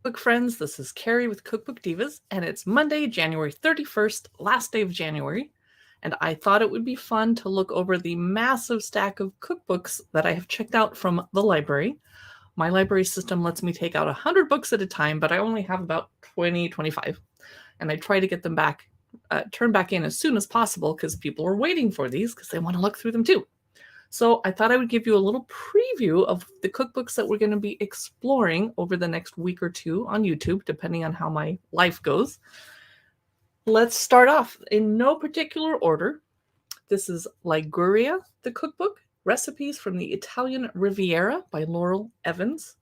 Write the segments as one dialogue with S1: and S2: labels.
S1: Cookbook friends, this is Carrie with Cookbook Divas, and it's Monday, January 31st, last day of January, and I thought it would be fun to look over the massive stack of cookbooks that I have checked out from the library. My library system lets me take out 100 books at a time, but I only have about 20, 25, and I try to get them back, turned back in as soon as possible because people are waiting for these because they want to look through them too. So I thought I would give you a little preview of the cookbooks that we're going to be exploring over the next week or two on YouTube, depending on how my life goes. Let's start off in no particular order. This is Liguria, the cookbook, recipes from the Italian Riviera by Laurel Evans.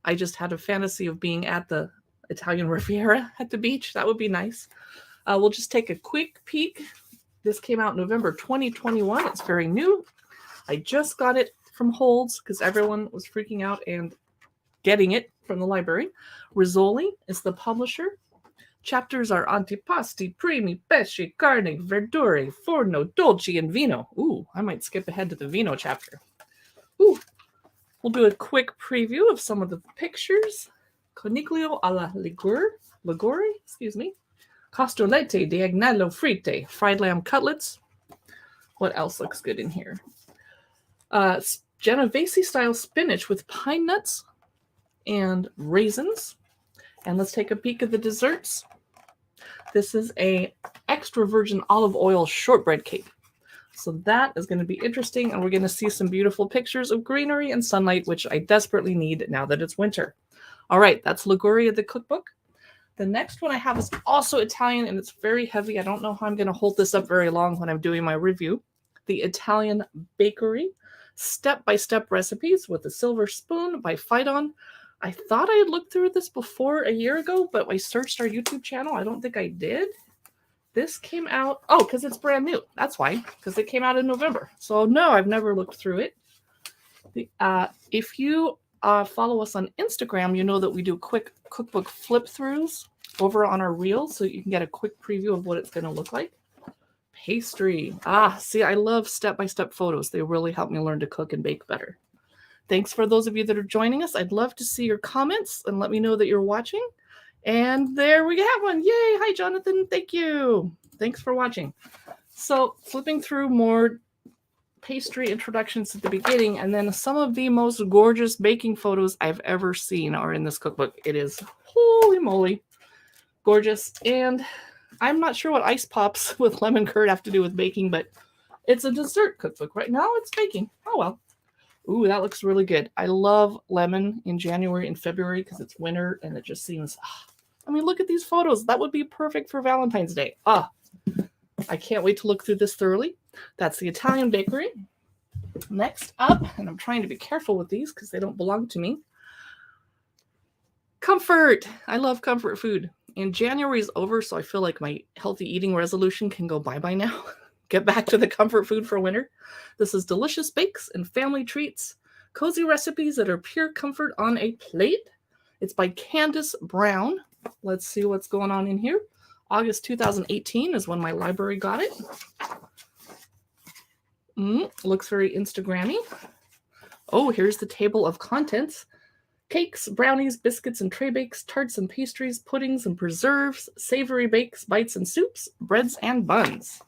S1: I just had a fantasy of being at the Italian Riviera at the beach. That would be nice. We'll just take a quick peek. This came out November 2021. It's very new. I just got it from Holds because everyone was freaking out and getting it from the library. Rizzoli is the publisher. Chapters are antipasti, primi, pesci, carne, verdure, forno, dolci, and vino. Ooh, I might skip ahead to the vino chapter. Ooh, we'll do a quick preview of some of the pictures. Coniglio alla ligure, Costolette di agnello frite, fried lamb cutlets. What else looks good in here? Genovese-style spinach with pine nuts and raisins. And let's take a peek at the desserts. This is a extra virgin olive oil shortbread cake. So that is going to be interesting, and we're going to see some beautiful pictures of greenery and sunlight, which I desperately need now that it's winter. All right, that's Liguria, the cookbook. The next one I have is also Italian, and it's very heavy. I don't know how I'm going to hold this up very long when I'm doing my review. The Italian Bakery, step-by-step recipes with a silver spoon by Phaidon. I thought I had looked through this before a year ago, but I searched our YouTube channel. I don't think I did. This came out, because it's brand new. That's why, because it came out in November. So no, I've never looked through it. If you follow us on Instagram, you know that we do quick cookbook flip-throughs over on our reels, so you can get a quick preview of what it's going to look like. Pastry. See, I love step-by-step photos. They really help me learn to cook and bake better. Thanks for those of you that are joining us. I'd love to see your comments and let me know that you're watching. And there we have one. Yay. Hi, Jonathan. Thank you. Thanks for watching. So flipping through more pastry introductions at the beginning, and then some of the most gorgeous baking photos I've ever seen are in this cookbook. It is, holy moly, gorgeous. And I'm not sure what ice pops with lemon curd have to do with baking, but it's a dessert cookbook. Right now it's baking. Oh, well. Ooh, that looks really good. I love lemon in January and February because it's winter and it just seems, I mean, look at these photos. That would be perfect for Valentine's Day. I can't wait to look through this thoroughly. That's the Italian Bakery. Next up, and I'm trying to be careful with these because they don't belong to me. Comfort. I love comfort food. And January is over, so I feel like my healthy eating resolution can go bye-bye now. Get back to the comfort food for winter. This is delicious bakes and family treats. Cozy recipes that are pure comfort on a plate. It's by Candace Brown. Let's see what's going on in here. August 2018 is when my library got it. Looks very Instagrammy. Oh, here's the table of contents. Cakes, brownies, biscuits and tray bakes, tarts and pastries, puddings and preserves, savory bakes, bites and soups, breads and buns.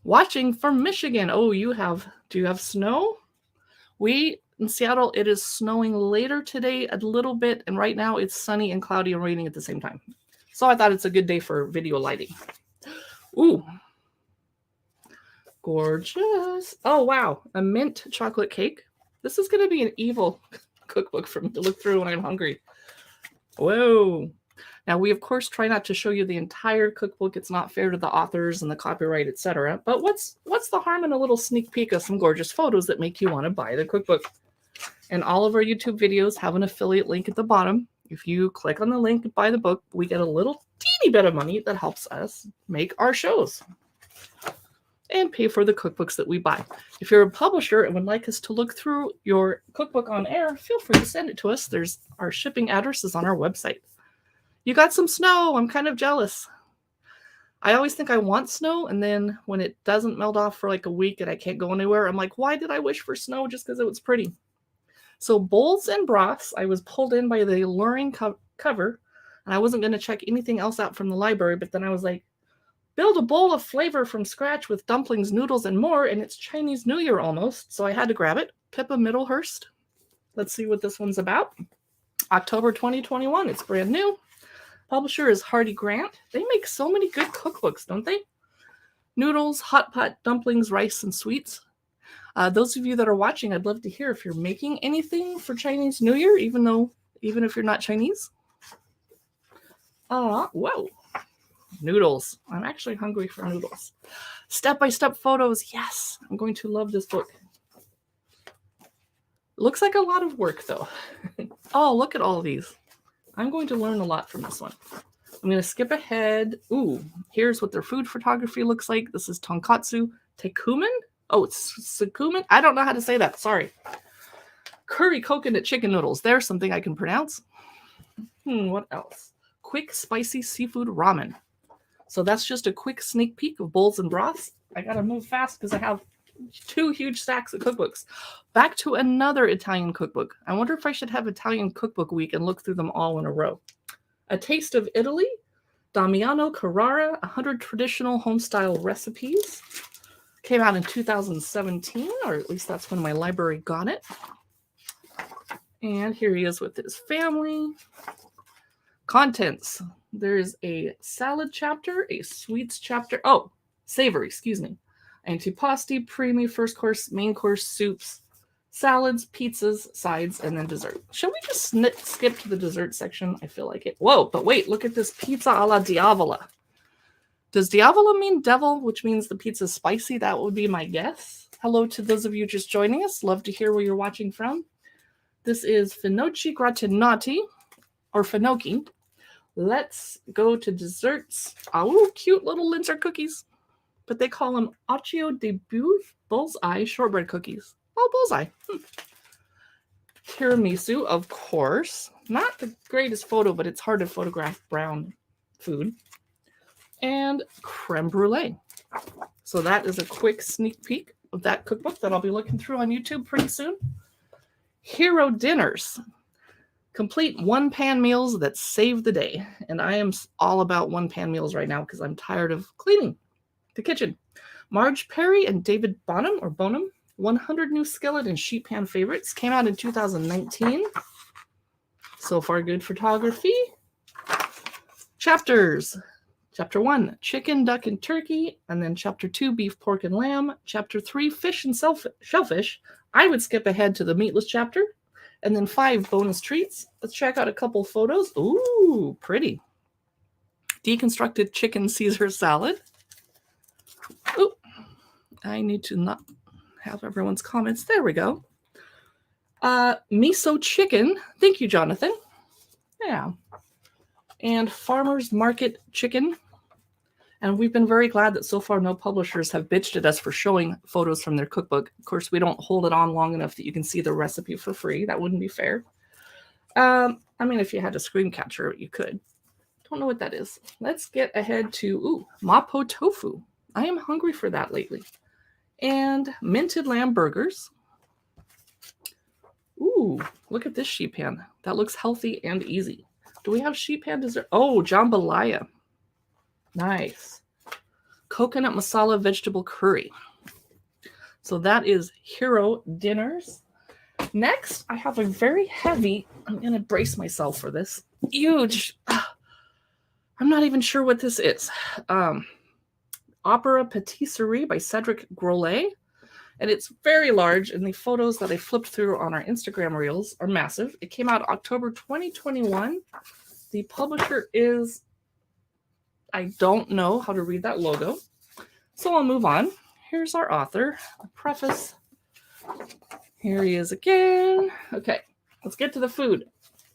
S1: Watching from Michigan. Oh, do you have snow? In Seattle, it is snowing later today a little bit, and right now it's sunny and cloudy and raining at the same time. So I thought it's a good day for video lighting. Ooh. Gorgeous. Oh, wow. A mint chocolate cake. This is going to be an evil cookbook for me to look through when I'm hungry. Whoa. Now, we, of course, try not to show you the entire cookbook. It's not fair to the authors and the copyright, etc. But what's the harm in a little sneak peek of some gorgeous photos that make you want to buy the cookbook? And all of our YouTube videos have an affiliate link at the bottom. If you click on the link and buy the book, we get a little teeny bit of money that helps us make our shows and pay for the cookbooks that we buy. If you're a publisher and would like us to look through your cookbook on air, feel free to send it to us. Our shipping address is on our website. You got some snow. I'm kind of jealous. I always think I want snow, and then when it doesn't melt off for like a week and I can't go anywhere, I'm like, why did I wish for snow just because it was pretty? So bowls and broths, I was pulled in by the alluring cover, and I wasn't going to check anything else out from the library, but then I was like, build a bowl of flavor from scratch with dumplings, noodles, and more, and it's Chinese New Year almost, so I had to grab it. Pippa Middlehurst. Let's see what this one's about. October 2021. It's brand new. Publisher is Hardy Grant. They make so many good cookbooks, don't they? Noodles, hot pot, dumplings, rice, and sweets. Those of you that are watching, I'd love to hear if you're making anything for Chinese New Year, even if you're not Chinese. Whoa. Noodles. I'm actually hungry for noodles. Step-by-step photos. Yes, I'm going to love this book. Looks like a lot of work, though. Oh, look at all of these. I'm going to learn a lot from this one. I'm going to skip ahead. Ooh, here's what their food photography looks like. This is tonkatsu tekumen. Oh, it's sukumen. I don't know how to say that. Sorry. Curry coconut chicken noodles. There's something I can pronounce. What else? Quick spicy seafood ramen. So that's just a quick sneak peek of bowls and broths. I got to move fast because I have 2 huge stacks of cookbooks. Back to another Italian cookbook. I wonder if I should have Italian cookbook week and look through them all in a row. A Taste of Italy, Damiano Carrara, 100 Traditional Homestyle Recipes. Came out in 2017, or at least that's when my library got it. And here he is with his family. Contents. There's a salad chapter, a sweets chapter. Oh, savory, excuse me. Antipasti, primi, first course, main course, soups, salads, pizzas, sides, and then dessert. Shall we just skip to the dessert section? I feel like it. Whoa, but wait, look at this pizza alla diavola. Does diavola mean devil, which means the pizza's spicy? That would be my guess. Hello to those of you just joining us. Love to hear where you're watching from. This is finocchi gratinati, or finocchi. Let's go to desserts. Oh, cute little Linzer cookies. But they call them Occhio de Bullseye shortbread cookies. Oh, bullseye. Tiramisu, of course. Not the greatest photo, but it's hard to photograph brown food. And creme brulee. So that is a quick sneak peek of that cookbook that I'll be looking through on YouTube pretty soon. Hero dinners. Complete one-pan meals that save the day. And I am all about one-pan meals right now because I'm tired of cleaning the kitchen. Marge Perry and David Bonham, 100 New Skillet and Sheet Pan Favorites. Came out in 2019. So far, good photography. Chapters. Chapter 1, chicken, duck, and turkey. And then Chapter 2, beef, pork, and lamb. Chapter 3, fish and shellfish. I would skip ahead to the meatless chapter. And then 5 bonus treats. Let's check out a couple photos. Ooh, pretty. Deconstructed chicken Caesar salad. Ooh, I need to not have everyone's comments. There we go. Miso chicken. Thank you, Jonathan. Yeah. And farmer's market chicken. And we've been very glad that so far no publishers have bitched at us for showing photos from their cookbook. Of course, we don't hold it on long enough that you can see the recipe for free. That wouldn't be fair. I mean, if you had a screen capture, you could. Don't know what that is. Let's get ahead to, mapo tofu. I am hungry for that lately. And minted lamb burgers. Ooh, look at this sheet pan. That looks healthy and easy. Do we have sheet pan dessert? Oh, jambalaya. Nice. Coconut masala vegetable curry. So that is Hero Dinners. Next, I have a very heavy, I'm going to brace myself for this, huge, I'm not even sure what this is. Opera Patisserie by Cedric Grolet. And it's very large, and the photos that I flipped through on our Instagram reels are massive. It came out October 2021. The publisher is, I don't know how to read that logo, so I'll move on. Here's our author, a preface. Here he is again. Okay, let's get to the food.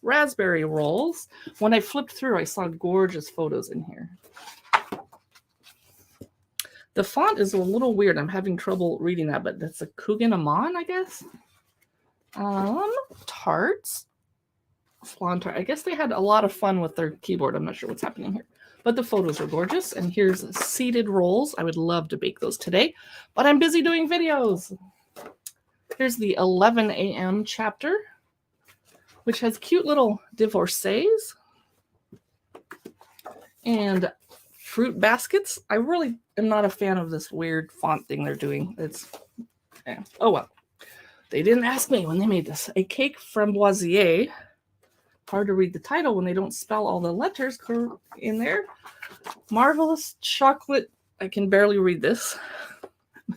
S1: Raspberry rolls. When I flipped through, I saw gorgeous photos in here. The font is a little weird. I'm having trouble reading that, but that's a Coogan Amon, I guess. Tarts. Flan tart. I guess they had a lot of fun with their keyboard. I'm not sure what's happening here. But the photos are gorgeous. And here's seeded rolls. I would love to bake those today, but I'm busy doing videos. Here's the 11 a.m. chapter. which has cute little divorcees and fruit baskets. I really am not a fan of this weird font thing they're doing. Oh well. They didn't ask me when they made this. A cake framboisier. Hard to read the title when they don't spell all the letters in there. Marvelous chocolate. I can barely read this.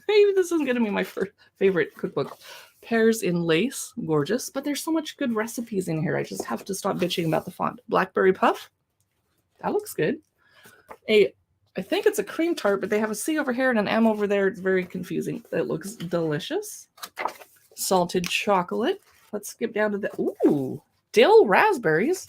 S1: Maybe this isn't going to be my favorite cookbook. Pears in lace. Gorgeous. But there's so much good recipes in here. I just have to stop bitching about the font. Blackberry puff. That looks good. I think it's a cream tart, but they have a C over here and an M over there. It's very confusing. It looks delicious. Salted chocolate. Let's skip down to the... Ooh, dill raspberries.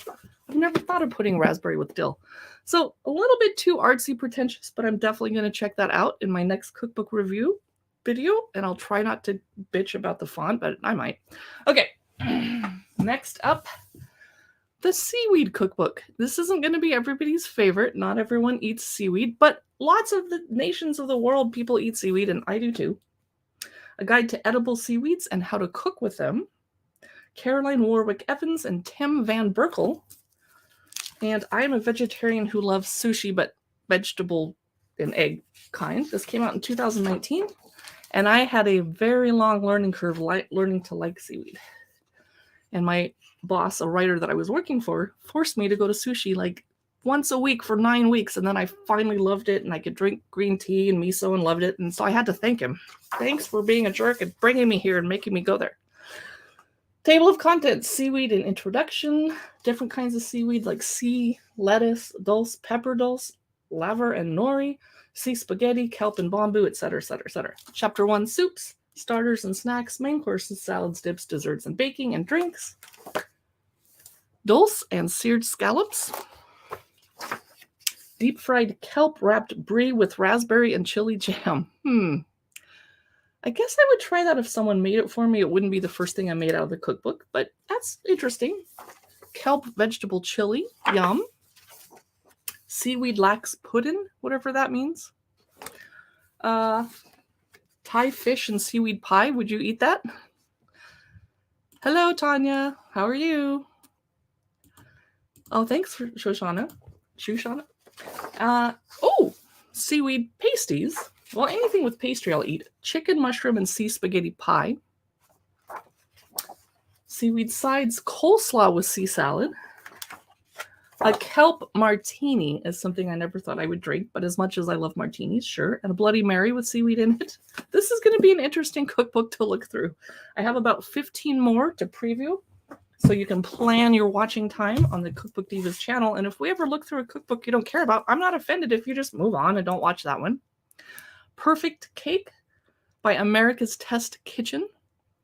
S1: I've never thought of putting raspberry with dill. So a little bit too artsy pretentious, but I'm definitely going to check that out in my next cookbook review video. And I'll try not to bitch about the font, but I might. Okay. Next up, the Seaweed Cookbook. This isn't going to be everybody's favorite. Not everyone eats seaweed, but lots of the nations of the world, people eat seaweed, and I do too. A guide to edible seaweeds and how to cook with them. Caroline Warwick Evans and Tim Van Berkel. And I am a vegetarian who loves sushi, but vegetable and egg kind. This came out in 2019, and I had a very long learning curve learning to like seaweed. And my boss, a writer that I was working for, forced me to go to sushi like once a week for 9 weeks, and then I finally loved it, and I could drink green tea and miso and loved it, and so I had to thank him. Thanks for being a jerk and bringing me here and making me go there. Table of contents, seaweed and introduction, different kinds of seaweed like sea, lettuce, dulse, pepper dulse, laver and nori, sea spaghetti, kelp and bamboo, etc., etc., etc. Chapter 1, soups, starters and snacks, main courses, salads, dips, desserts, and baking and drinks. Dulse and seared scallops. Deep fried kelp wrapped brie with raspberry and chili jam. I guess I would try that if someone made it for me. It wouldn't be the first thing I made out of the cookbook, but that's interesting. Kelp vegetable chili. Yum. Seaweed lax pudding, whatever that means. Thai fish and seaweed pie. Would you eat that? Hello, Tanya. How are you? Oh, thanks for Shoshana. Seaweed pasties. Well, anything with pastry I'll eat. Chicken, mushroom, and sea spaghetti pie. Seaweed sides, coleslaw with sea salad. A kelp martini is something I never thought I would drink, but as much as I love martinis, sure. And a Bloody Mary with seaweed in it. This is going to be an interesting cookbook to look through. I have about 15 more to preview, so you can plan your watching time on the Cookbook Divas channel. And if we ever look through a cookbook you don't care about, I'm not offended if you just move on and don't watch that one. Perfect Cake by America's Test Kitchen.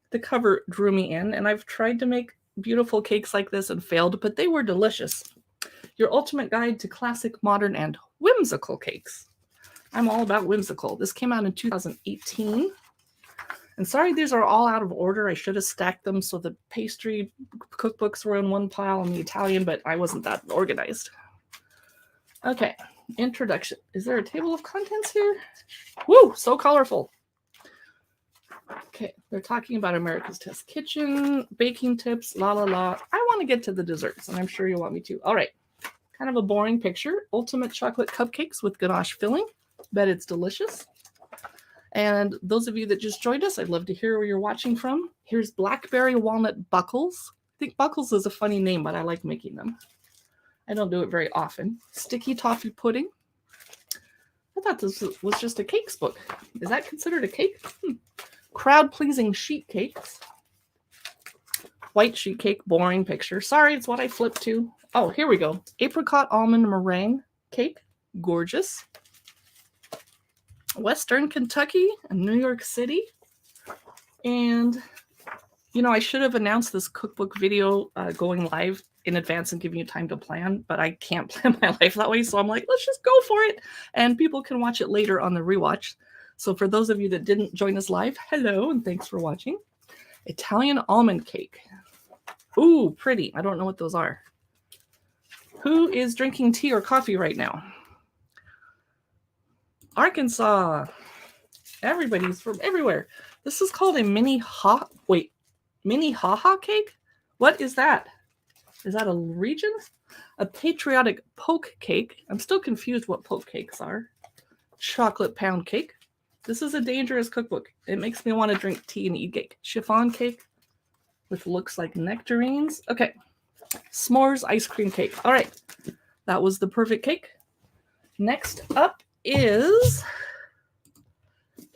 S1: The cover drew me in, and I've tried to make beautiful cakes like this and failed, but they were delicious. Your ultimate guide to classic, modern, and whimsical cakes. I'm all about whimsical. This came out in 2018. And sorry, these are all out of order. I should have stacked them so the pastry cookbooks were in one pile and the Italian, but I wasn't that organized. Okay, introduction. Is there a table of contents here? Woo, so colorful. Okay, they're talking about America's Test Kitchen, baking tips, la la la. I want to get to the desserts, and I'm sure you want me to. All right, kind of a boring picture. Ultimate chocolate cupcakes with ganache filling. Bet it's delicious. And those of you that just joined us, I'd love to hear where you're watching from. Here's Blackberry Walnut Buckles. I think Buckles is a funny name, but I like making them. I don't do it very often. Sticky Toffee Pudding. I thought this was just a cakes book. Is that considered a cake? Crowd-pleasing sheet cakes. White sheet cake, boring picture. Sorry, it's what I flipped to. Oh, here we go. Apricot almond meringue cake. Gorgeous. Western Kentucky and New York City. And, you know, I should have announced this cookbook video going live in advance and giving you time to plan, but I can't plan my life that way. So I'm like, let's just go for it. And people can watch it later on the rewatch. So for those of you that didn't join us live, hello, and thanks for watching. Italian almond cake. Ooh, pretty. I don't know what those are. Who is drinking tea or coffee right now? Arkansas. Everybody's from everywhere. This is called a mini ha-ha cake? What is that? Is that a region? A patriotic poke cake. I'm still confused what poke cakes are. Chocolate pound cake. This is a dangerous cookbook. It makes me want to drink tea and eat cake. Chiffon cake with looks like nectarines. Okay. S'mores ice cream cake. All right. That was the perfect cake. Next up is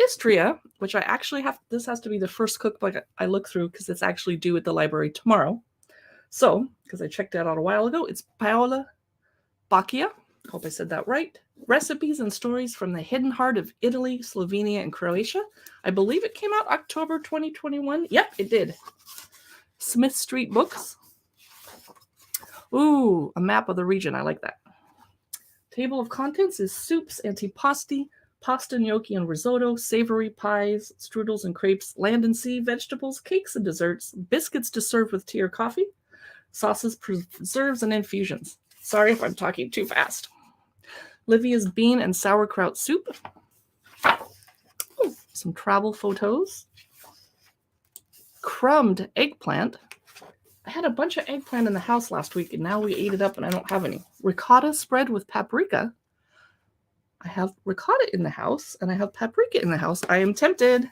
S1: Istria, which I actually have. This has to be the first cookbook I look through because it's actually due at the library tomorrow. So, because I checked that out a while ago, it's Paola Bacchia. Hope I said that right. Recipes and stories from the hidden heart of Italy, Slovenia, and Croatia. I believe it came out October 2021. Yep, it did. Smith Street Books. Ooh, a map of the region. I like that. Table of contents is soups, antipasti, pasta, gnocchi, and risotto, savory pies, strudels and crepes, land and sea, vegetables, cakes and desserts, biscuits to serve with tea or coffee, sauces, preserves, and infusions. Sorry if I'm talking too fast. Livia's bean and sauerkraut soup. Ooh, some travel photos. Crumbed eggplant. I had a bunch of eggplant in the house last week, and now we ate it up, and I don't have any. Ricotta spread with paprika. I have ricotta in the house, and I have paprika in the house. I am tempted,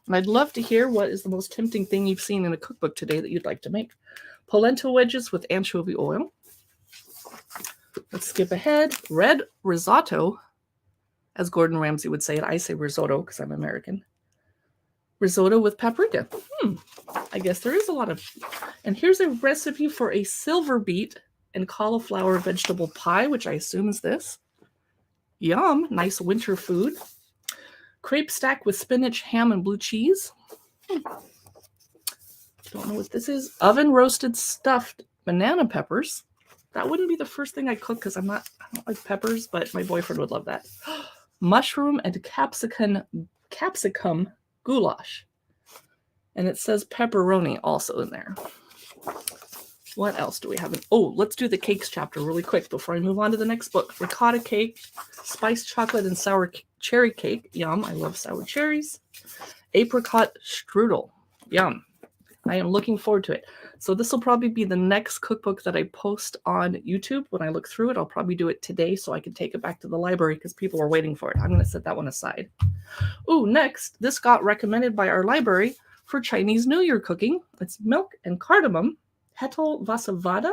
S1: and I'd love to hear what is the most tempting thing you've seen in a cookbook today that you'd like to make. Polenta wedges with anchovy oil. Let's skip ahead. Red risotto, as Gordon Ramsay would say it. I say risotto because I'm American. Risotto with paprika. I guess there is a lot of... And here's a recipe for a silver beet and cauliflower vegetable pie, which I assume is this. Yum. Nice winter food. Crepe stack with spinach, ham, and blue cheese. Don't know what this is. Oven roasted stuffed banana peppers. That wouldn't be the first thing I cook because I don't like peppers, but my boyfriend would love that. Mushroom and capsicum goulash. And it says pepperoni also in there. What else do we have? Oh, let's do the cakes chapter really quick before I move on to the next book. Ricotta cake, spiced chocolate and sour cherry cake. Yum, I love sour cherries. Apricot strudel. Yum. I am looking forward to it. So this will probably be the next cookbook that I post on YouTube. When I look through it, I'll probably do it today so I can take it back to the library because people are waiting for it. I'm going to set that one aside. Ooh, next, this got recommended by our library for Chinese New Year cooking. It's Milk and Cardamom. Hetal Vasavada,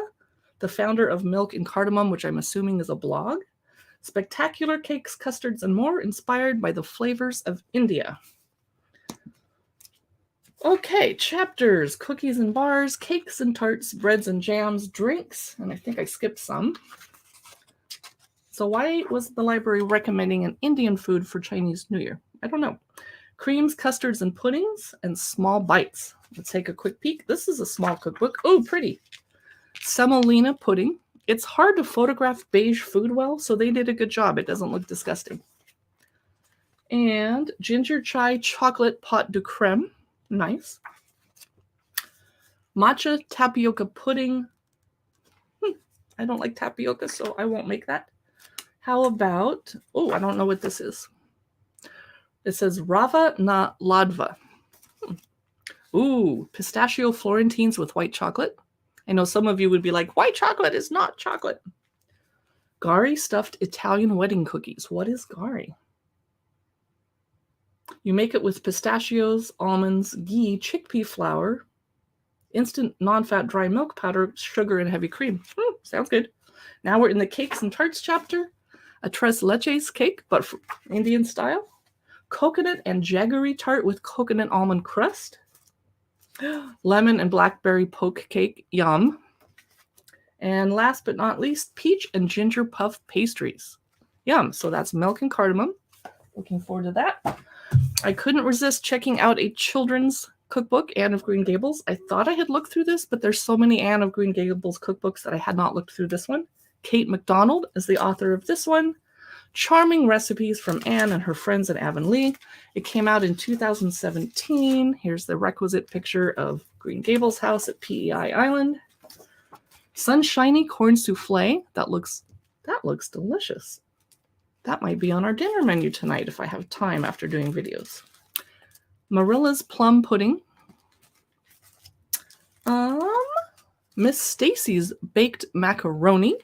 S1: the founder of Milk and Cardamom, which I'm assuming is a blog. Spectacular cakes, custards, and more inspired by the flavors of India. Okay, chapters, cookies and bars, cakes and tarts, breads and jams, drinks, and I think I skipped some. So why was the library recommending an Indian food for Chinese New Year? I don't know. Creams, custards, and puddings, and small bites. Let's take a quick peek. This is a small cookbook. Oh, pretty. Semolina pudding. It's hard to photograph beige food well, so they did a good job. It doesn't look disgusting. And ginger chai chocolate pot de creme. Nice. Matcha tapioca pudding. I don't like tapioca, so I won't make that. How about, oh, I don't know what this is. It says Rava na Ladva. Ooh, pistachio Florentines with white chocolate. I know some of you would be like, white chocolate is not chocolate. Gari stuffed Italian wedding cookies. What is gari? You make it with pistachios, almonds, ghee, chickpea flour, instant non-fat dry milk powder, sugar, and heavy cream. Sounds good. Now we're in the cakes and tarts chapter. A tres leches cake, but for Indian style. Coconut and jaggery tart with coconut almond crust. Lemon and blackberry poke cake. Yum. And last but not least, peach and ginger puff pastries. Yum. So that's Milk and Cardamom. Looking forward to that. I couldn't resist checking out a children's cookbook, Anne of Green Gables. I thought I had looked through this, but there's so many Anne of Green Gables cookbooks that I had not looked through this one. Kate McDonald is the author of this one. Charming recipes from Anne and her friends at Avonlea. It came out in 2017. Here's the requisite picture of Green Gables house at PEI Island. Sunshiny corn souffle. That looks delicious. That might be on our dinner menu tonight if I have time after doing videos. Marilla's plum pudding. Miss Stacy's Baked Macaroni.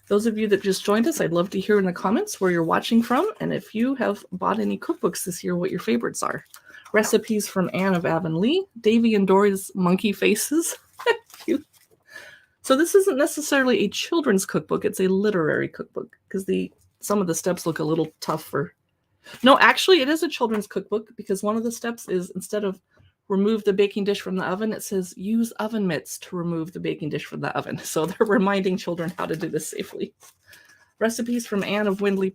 S1: Those of you that just joined us, I'd love to hear in the comments where you're watching from, and if you have bought any cookbooks this year, what your favorites are. Recipes from Anne of Avonlea, Davy and Dory's Monkey Faces. Cute. So this isn't necessarily a children's cookbook, it's a literary cookbook, because some of the steps look a little tough for... No, actually, it is a children's cookbook, because one of the steps is, instead of remove the baking dish from the oven, it says use oven mitts to remove the baking dish from the oven. So they're reminding children how to do this safely. Recipes from Anne of Windy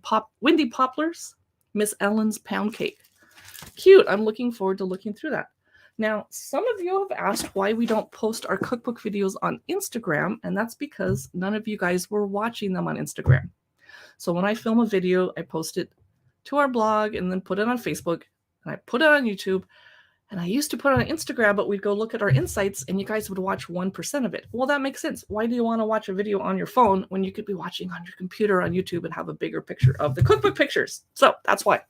S1: Poplars, Miss Ellen's Pound Cake. Cute. I'm looking forward to looking through that. Now, some of you have asked why we don't post our cookbook videos on Instagram, and that's because none of you guys were watching them on Instagram. So when I film a video, I post it to our blog and then put it on Facebook, and I put it on YouTube. And I used to put it on Instagram, but we'd go look at our insights and you guys would watch 1% of it. Well, that makes sense. Why do you want to watch a video on your phone when you could be watching on your computer on YouTube and have a bigger picture of the cookbook pictures? So that's why.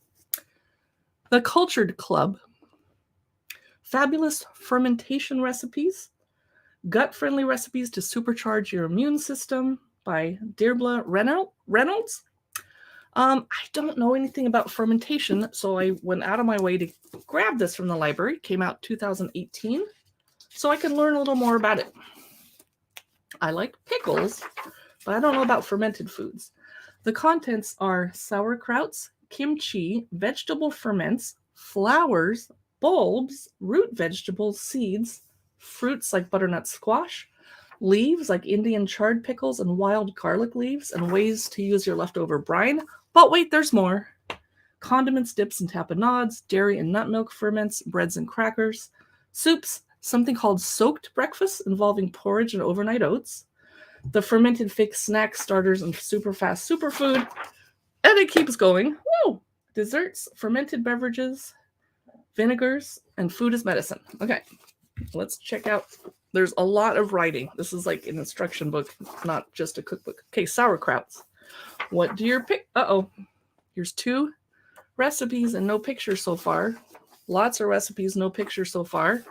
S1: The Cultured Club. Fabulous fermentation recipes. Gut-friendly recipes to supercharge your immune system by Deirdre Reynolds. I don't know anything about fermentation, so I went out of my way to grab this from the library. It came out 2018, so I can learn a little more about it. I like pickles, but I don't know about fermented foods. The contents are sauerkrauts, kimchi, vegetable ferments, flours, bulbs, root vegetables, seeds, fruits like butternut squash, leaves like Indian chard pickles and wild garlic leaves, and ways to use your leftover brine. But wait, there's more. Condiments, dips, and tapenades, dairy and nut milk ferments, breads and crackers, soups, something called soaked breakfast involving porridge and overnight oats, the fermented fake snack starters and super fast superfood, and it keeps going. Woo! Desserts, fermented beverages, vinegars, and food as medicine. Okay, let's check out. There's a lot of writing. This is like an instruction book, not just a cookbook. Okay, sauerkrauts. What do your pick? Uh-oh. Here's 2 recipes and no picture so far. Lots of recipes, no picture so far.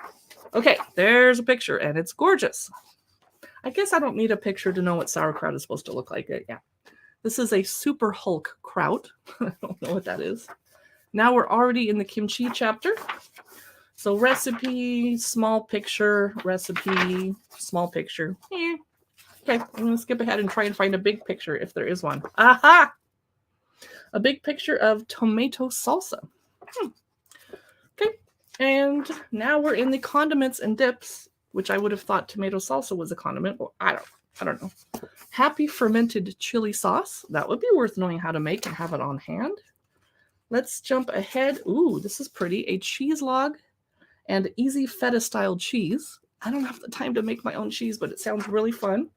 S1: Okay, there's a picture, and it's gorgeous. I guess I don't need a picture to know what sauerkraut is supposed to look like. Yeah. This is a super Hulk kraut. I don't know what that is. Now we're already in the kimchi chapter. So recipe, small picture, recipe, small picture. Okay, I'm going to skip ahead and try and find a big picture if there is one. Aha! A big picture of tomato salsa. Okay, and now we're in the condiments and dips, which I would have thought tomato salsa was a condiment. Well, I don't know. Happy fermented chili sauce. That would be worth knowing how to make and have it on hand. Let's jump ahead. Ooh, this is pretty. A cheese log and easy feta style cheese. I don't have the time to make my own cheese, but it sounds really fun.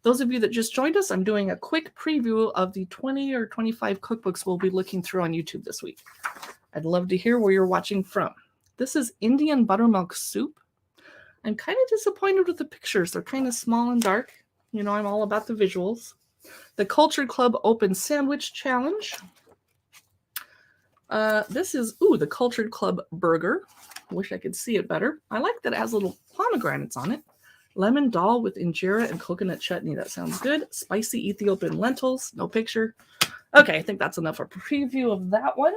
S1: Those of you that just joined us, I'm doing a quick preview of the 20 or 25 cookbooks we'll be looking through on YouTube this week. I'd love to hear where you're watching from. This is Indian buttermilk soup. I'm kind of disappointed with the pictures. They're kind of small and dark. You know, I'm all about the visuals. The Cultured Club Open Sandwich Challenge. This is, the Cultured Club Burger. Wish I could see it better. I like that it has little pomegranates on it. Lemon dal with injera and coconut chutney. That sounds good. Spicy Ethiopian lentils. No picture. Okay, I think that's enough for a preview of that one.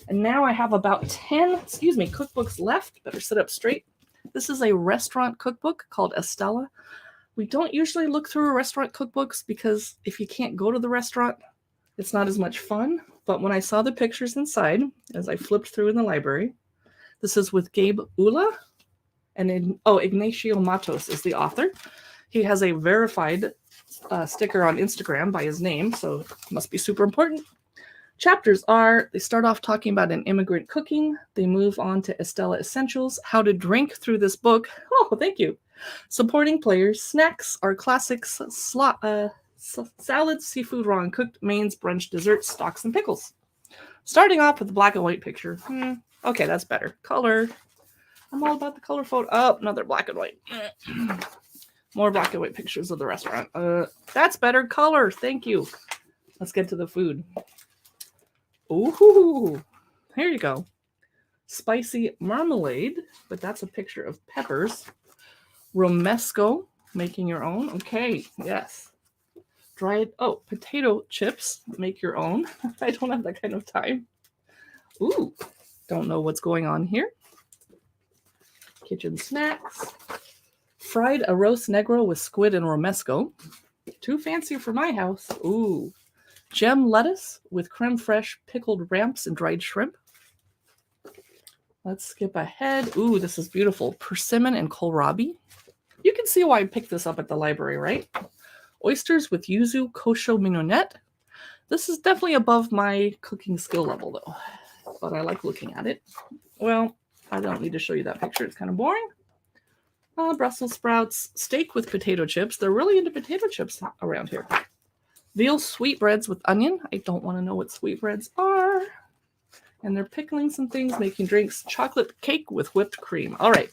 S1: And now I have about 10, cookbooks left. Better sit up straight. This is a restaurant cookbook called Estella. We don't usually look through restaurant cookbooks because if you can't go to the restaurant, it's not as much fun. But when I saw the pictures inside, as I flipped through in the library, this is with Gabe Ula. And Ignacio Matos is the author. He has a verified sticker on Instagram by his name, so it must be super important. Chapters they start off talking about an immigrant cooking. They move on to Estella Essentials, how to drink through this book. Oh, thank you. Supporting players, snacks, our classics, salads, seafood, raw and cooked, mains, brunch, desserts, stocks, and pickles. Starting off with the black and white picture. Okay, that's better. Color. I'm all about the color photo. Oh, another black and white. More black and white pictures of the restaurant. That's better color. Thank you. Let's get to the food. Ooh, here you go. Spicy marmalade, but that's a picture of peppers. Romesco, making your own. Okay, yes. Dried, potato chips, make your own. I don't have that kind of time. Ooh, don't know what's going on here. Kitchen snacks. Fried arroz negro with squid and romesco. Too fancy for my house. Ooh. Gem lettuce with creme fraiche, pickled ramps, and dried shrimp. Let's skip ahead. Ooh, this is beautiful. Persimmon and kohlrabi. You can see why I picked this up at the library, right? Oysters with yuzu kosho mignonette. This is definitely above my cooking skill level, though. But I like looking at it. Well, I don't need to show you that picture. It's kind of boring. Brussels sprouts, steak with potato chips. They're really into potato chips around here. Veal sweetbreads with onion. I don't want to know what sweetbreads are. And they're pickling some things, making drinks. Chocolate cake with whipped cream. All right.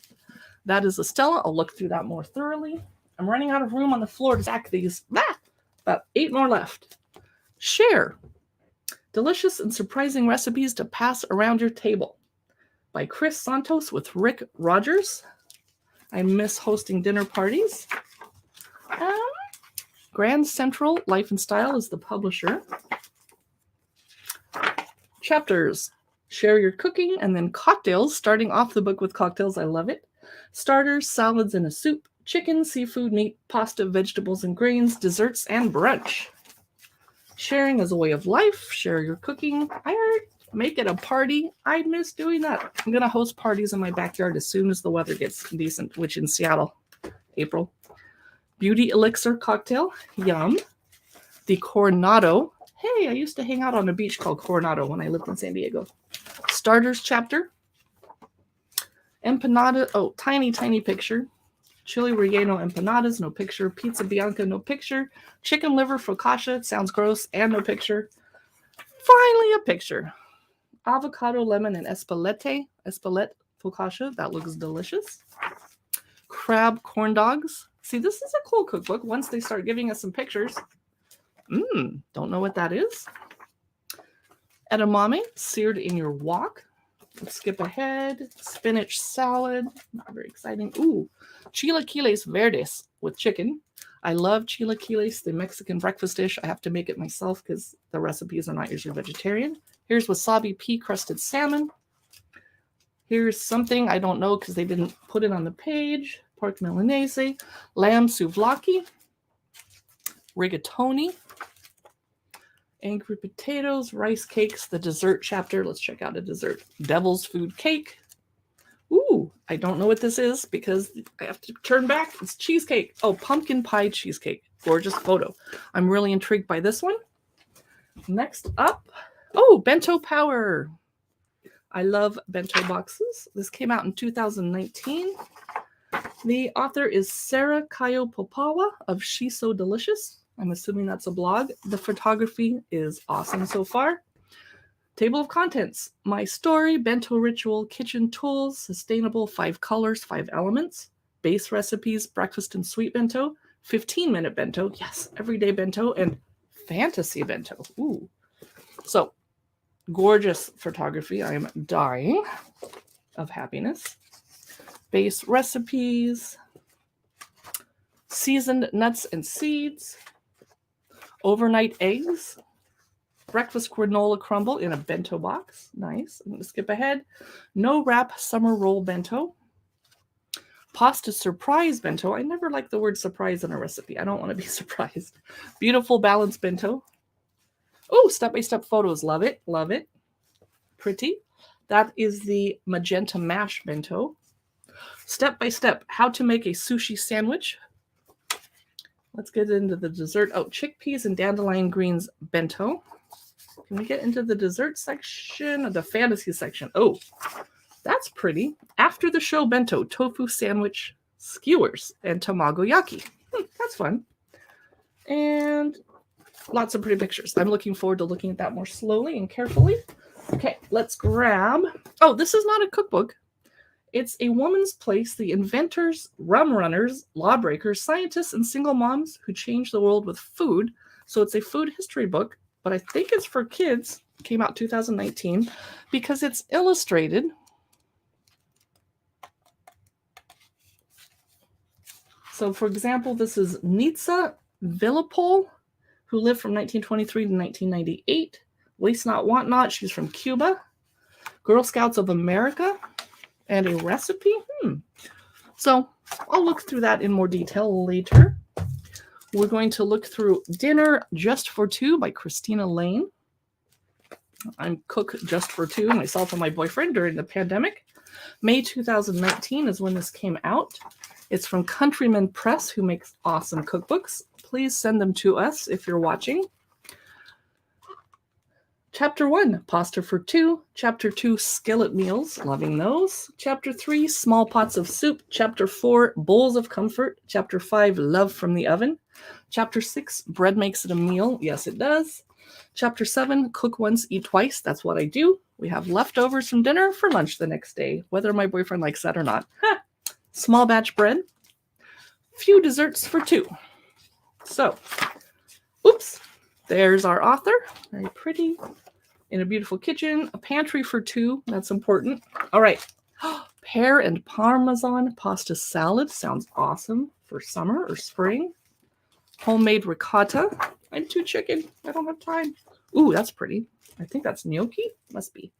S1: That is Estella. I'll look through that more thoroughly. I'm running out of room on the floor to stack these. About 8 more left. Share. Delicious and surprising recipes to pass around your table. By Chris Santos with Rick Rogers. I miss hosting dinner parties. Grand Central Life and Style is the publisher. Chapters. Share your cooking, and then cocktails, starting off the book with cocktails. I love it. Starters, salads and a soup, chicken, seafood, meat, pasta, vegetables and grains, desserts, and brunch. Sharing as a way of life. Share your cooking. Make it a party. I miss doing that. I'm going to host parties in my backyard as soon as the weather gets decent, which in Seattle, April. Beauty elixir cocktail. Yum. The Coronado. Hey, I used to hang out on a beach called Coronado when I lived in San Diego. Starters chapter. Empanada. Oh, tiny, tiny picture. Chili relleno empanadas, no picture. Pizza bianca, no picture. Chicken liver focaccia, sounds gross, and no picture. Finally, a picture. Avocado, lemon, and espelette focaccia. That looks delicious. Crab corn dogs. See, this is a cool cookbook once they start giving us some pictures. Don't know what that is. Edamame, seared in your wok. Let's skip ahead. Spinach salad. Not very exciting. Ooh, Chilaquiles Verdes with chicken. I love chilaquiles, the Mexican breakfast dish. I have to make it myself because the recipes are not usually vegetarian. Here's wasabi pea-crusted salmon. Here's something I don't know because they didn't put it on the page. Pork milanese. Lamb souvlaki. Rigatoni. Angry potatoes, rice cakes, the dessert chapter. Let's check out a dessert. Devil's food cake. Ooh, I don't know what this is because I have to turn back. It's cheesecake. Oh, pumpkin pie cheesecake. Gorgeous photo. I'm really intrigued by this one. Next up, bento power. I love bento boxes. This came out in 2019. The author is Sarah Kayo Popawa of She's So Delicious. I'm assuming that's a blog. The photography is awesome so far. Table of contents. My story, bento ritual, kitchen tools, sustainable, 5 colors, 5 elements, base recipes, breakfast and sweet bento, 15-minute bento, yes, everyday bento, and fantasy bento. Ooh. So, gorgeous photography. I am dying of happiness. Base recipes, seasoned nuts and seeds, overnight eggs, breakfast granola crumble in a bento box. Nice. I'm going to skip ahead. No wrap summer roll bento. Pasta surprise bento. I never like the word surprise in a recipe. I don't want to be surprised. Beautiful balanced bento. Oh, step-by-step photos. Love it. Love it. Pretty. That is the magenta mash bento. Step-by-step, how to make a sushi sandwich. Let's get into the dessert. Oh, chickpeas and dandelion greens bento. Can we get into the dessert section or the fantasy section? Oh, that's pretty. After the show bento, tofu sandwich skewers and tamagoyaki. That's fun. And lots of pretty pictures. I'm looking forward to looking at that more slowly and carefully. Okay, let's grab. Oh, this is not a cookbook. It's A Woman's Place, the inventors, rum runners, lawbreakers, scientists, and single moms who changed the world with food. So it's a food history book, but I think it's for kids. It came out 2019 because it's illustrated. So, for example, this is Nitsa Villapol, who lived from 1923 to 1998. Waste Not, Want Not, she's from Cuba. Girl Scouts of America, and a recipe. So I'll look through that in more detail later. We're going to look through Dinner Just for Two by Christina Lane. I'm cook just for two, myself and my boyfriend, during the pandemic. May 2019 is when this came out. It's from Countryman Press, who makes awesome cookbooks. Please send them to us if you're watching. Chapter 1, Pasta for Two. Chapter 2, Skillet Meals. Loving those. Chapter 3, Small Pots of Soup. Chapter 4, Bowls of Comfort. Chapter 5, Love from the Oven. Chapter 6, Bread Makes It a Meal. Yes, it does. Chapter 7, Cook Once, Eat Twice. That's what I do. We have leftovers from dinner for lunch the next day, whether my boyfriend likes that or not. Small batch bread. Few desserts for two. So, oops. There's our author. Very pretty. In a beautiful kitchen. A pantry for two. That's important. All right. Pear and Parmesan pasta salad. Sounds awesome for summer or spring. Homemade ricotta. I'm too chicken. I don't have time. Ooh, that's pretty. I think that's gnocchi. Must be.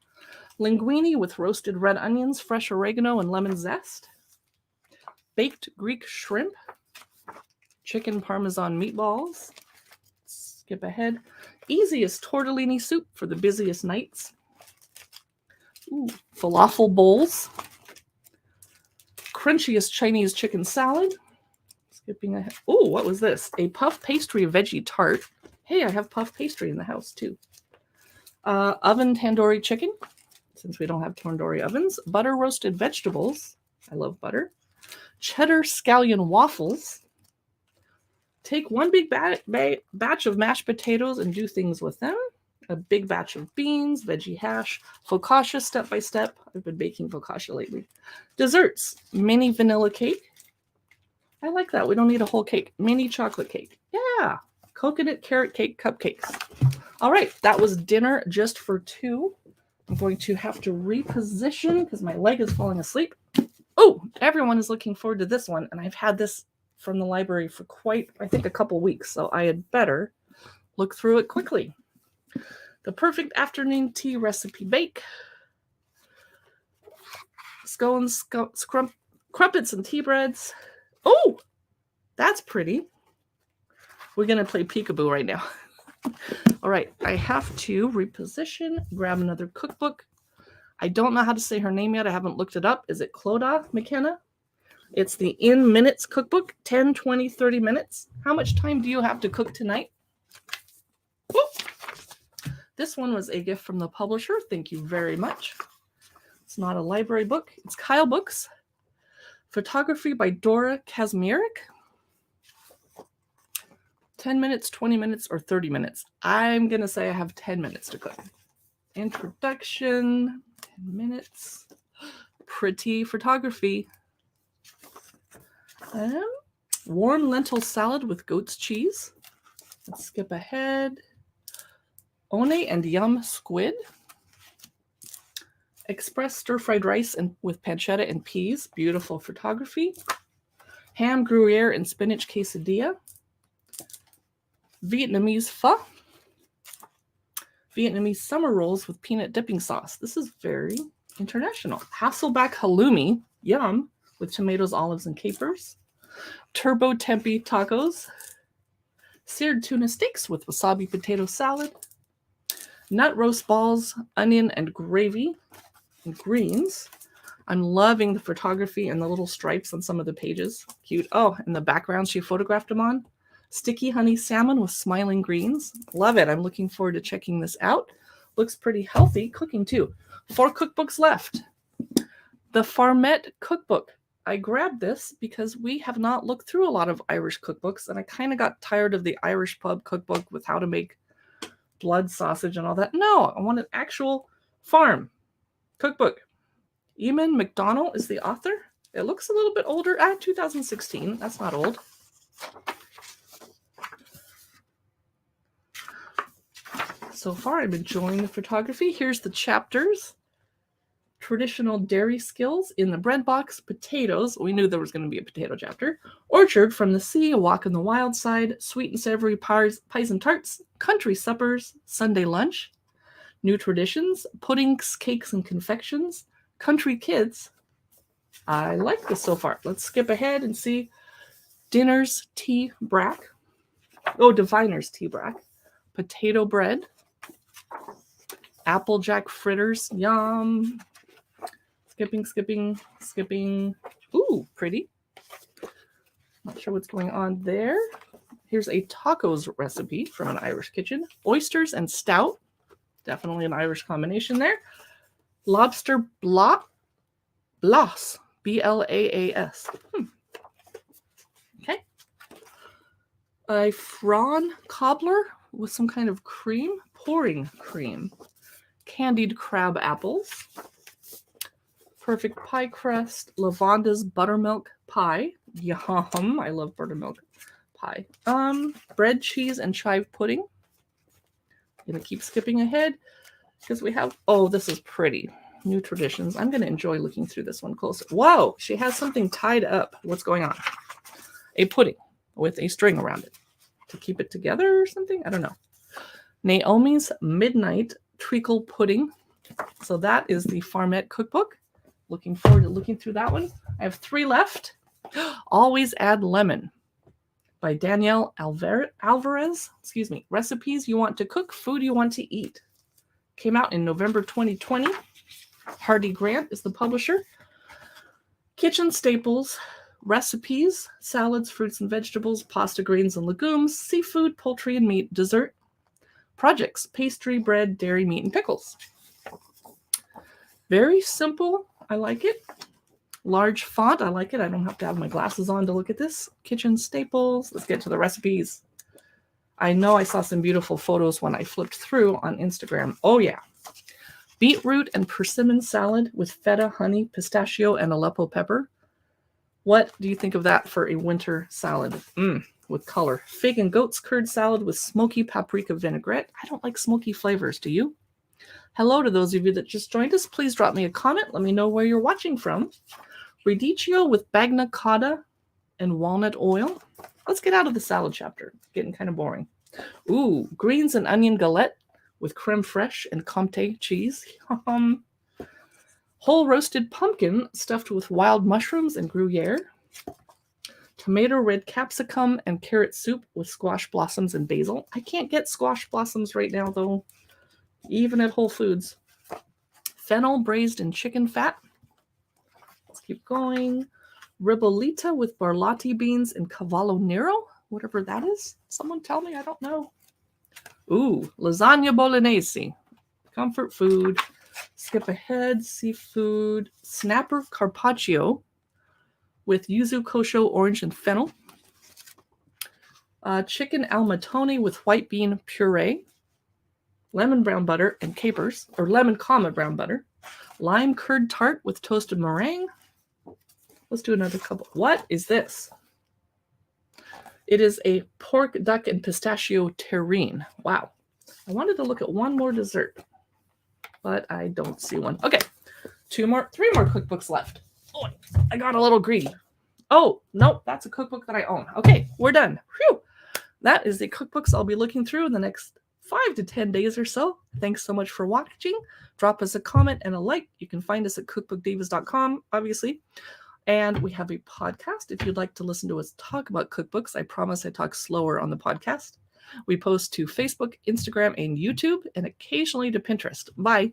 S1: Linguine with roasted red onions, fresh oregano, and lemon zest. Baked Greek shrimp. Chicken Parmesan meatballs. Skip ahead. Easiest tortellini soup for the busiest nights. Ooh, falafel bowls. Crunchiest Chinese chicken salad. Skipping ahead. Oh, what was this? A puff pastry veggie tart. Hey, I have puff pastry in the house too. Oven tandoori chicken, since we don't have tandoori ovens. Butter roasted vegetables. I love butter. Cheddar scallion waffles. Take one big batch of mashed potatoes and do things with them. A big batch of beans, veggie hash, focaccia step by step. I've been baking focaccia lately. Desserts, mini vanilla cake. I like that. We don't need a whole cake. Mini chocolate cake. Yeah. Coconut carrot cake cupcakes. All right. That was Dinner Just for Two. I'm going to have to reposition because my leg is falling asleep. Oh, everyone is looking forward to this one. And I've had this from the library for I think a couple weeks, so I had better look through it quickly. The Perfect Afternoon Tea Recipe Bake. Scones, crumpets, and tea breads. Oh, that's pretty. We're going to play peekaboo right now. All right, I have to reposition, grab another cookbook. I don't know how to say her name yet. I haven't looked it up. Is it Clodagh McKenna? It's the In Minutes Cookbook, 10, 20, 30 minutes. How much time do you have to cook tonight? Whoop. This one was a gift from the publisher. Thank you very much. It's not a library book. It's Kyle Books. Photography by Dora Kazmierek. 10 minutes, 20 minutes, or 30 minutes. I'm going to say I have 10 minutes to cook. Introduction, 10 minutes. Pretty photography. Warm lentil salad with goat's cheese. Let's skip ahead. One and yum squid. Express stir-fried rice with pancetta and peas. Beautiful photography. Ham Gruyere and spinach quesadilla. Vietnamese pho. Vietnamese summer rolls with peanut dipping sauce. This is very international. Hasselback halloumi. Yum. With tomatoes, olives, and capers. Turbo tempeh tacos. Seared tuna steaks with wasabi potato salad. Nut roast balls, onion, and gravy. And greens. I'm loving the photography and the little stripes on some of the pages. Cute. Oh, and the background she photographed them on. Sticky honey salmon with smiling greens. Love it. I'm looking forward to checking this out. Looks pretty healthy. Cooking too. 4 cookbooks left. The Farmette Cookbook. I grabbed this because we have not looked through a lot of Irish cookbooks, and I kind of got tired of the Irish pub cookbook with how to make blood sausage and all that. No, I want an actual farm cookbook. Eamon McDonnell is the author. It looks a little bit older. 2016. That's not old. So far, I'm enjoying the photography. Here's the chapters. Traditional dairy skills in the bread box, potatoes. We knew there was going to be a potato chapter. Orchard from the Sea, A Walk on the Wild Side, Sweet and Savory Pies and Tarts, Country Suppers, Sunday Lunch, New Traditions, Puddings, Cakes, and Confections, Country Kids. I like this so far. Let's skip ahead and see Dinner's Tea Brack. Oh, Diviner's Tea Brack. Potato Bread. Applejack Fritters. Yum. Skipping. Ooh, pretty. Not sure what's going on there. Here's a tacos recipe from an Irish kitchen. Oysters and stout. Definitely an Irish combination there. Lobster Blas. Blaas. B-L-A-A-S. Okay. A Fran cobbler with some kind of cream. Pouring cream. Candied crab apples. Perfect pie crust. Lavanda's buttermilk pie. Yum. I love buttermilk pie. Bread, cheese, and chive pudding. I'm going to keep skipping ahead because we have, oh, this is pretty. New Traditions. I'm going to enjoy looking through this one closer. Whoa, she has something tied up. What's going on? A pudding with a string around it to keep it together or something? I don't know. Naomi's Midnight Treacle Pudding. So that is the Farmette Cookbook. Looking forward to looking through that one. I have 3 left. Always Add Lemon by Danielle Alvarez. Excuse me. Recipes you want to cook, food you want to eat. Came out in November 2020. Hardy Grant is the publisher. Kitchen staples, recipes, salads, fruits and vegetables, pasta, grains and legumes, seafood, poultry and meat, dessert, projects, pastry, bread, dairy, meat, and pickles. Very simple. I like it. Large font. I like it. I don't have to have my glasses on to look at this. Kitchen staples. Let's get to the recipes. I know I saw some beautiful photos when I flipped through on Instagram. Oh, yeah. Beetroot and persimmon salad with feta, honey, pistachio, and Aleppo pepper. What do you think of that for a winter salad? With color. Fig and goat's curd salad with smoky paprika vinaigrette. I don't like smoky flavors. Do you? Hello to those of you that just joined us. Please drop me a comment. Let me know where you're watching from. Radicchio with bagna cotta and walnut oil. Let's get out of the salad chapter. It's getting kind of boring. Ooh, greens and onion galette with creme fraiche and Comté cheese. Whole roasted pumpkin stuffed with wild mushrooms and Gruyere. Tomato red capsicum and carrot soup with squash blossoms and basil. I can't get squash blossoms right now, though, even at Whole Foods. Fennel braised in chicken fat. Let's keep going. Ribollita with barlotti beans and cavallo nero, whatever that is. Someone tell me, I don't know. Ooh, lasagna bolognese. Comfort food. Skip ahead. Seafood. Snapper carpaccio with yuzu, kosho, orange, and fennel. Chicken almatone with white bean puree. Lemon brown butter and capers, or lemon comma brown butter. Lime curd tart with toasted meringue. Let's do another couple. What is this? It is a pork, duck, and pistachio terrine. Wow. I wanted to look at one more dessert, but I don't see one. Okay, 3 more cookbooks left. Oh, I got a little greedy. Oh, nope, that's a cookbook that I own. Okay, we're done. Whew. That is the cookbooks I'll be looking through in the next 5 to 10 days or so. Thanks so much for watching. Drop us a comment and a like. You can find us at cookbookdivas.com, obviously. And we have a podcast if you'd like to listen to us talk about cookbooks. I promise I talk slower on the podcast. We post to Facebook, Instagram, and YouTube, and occasionally to Pinterest. Bye.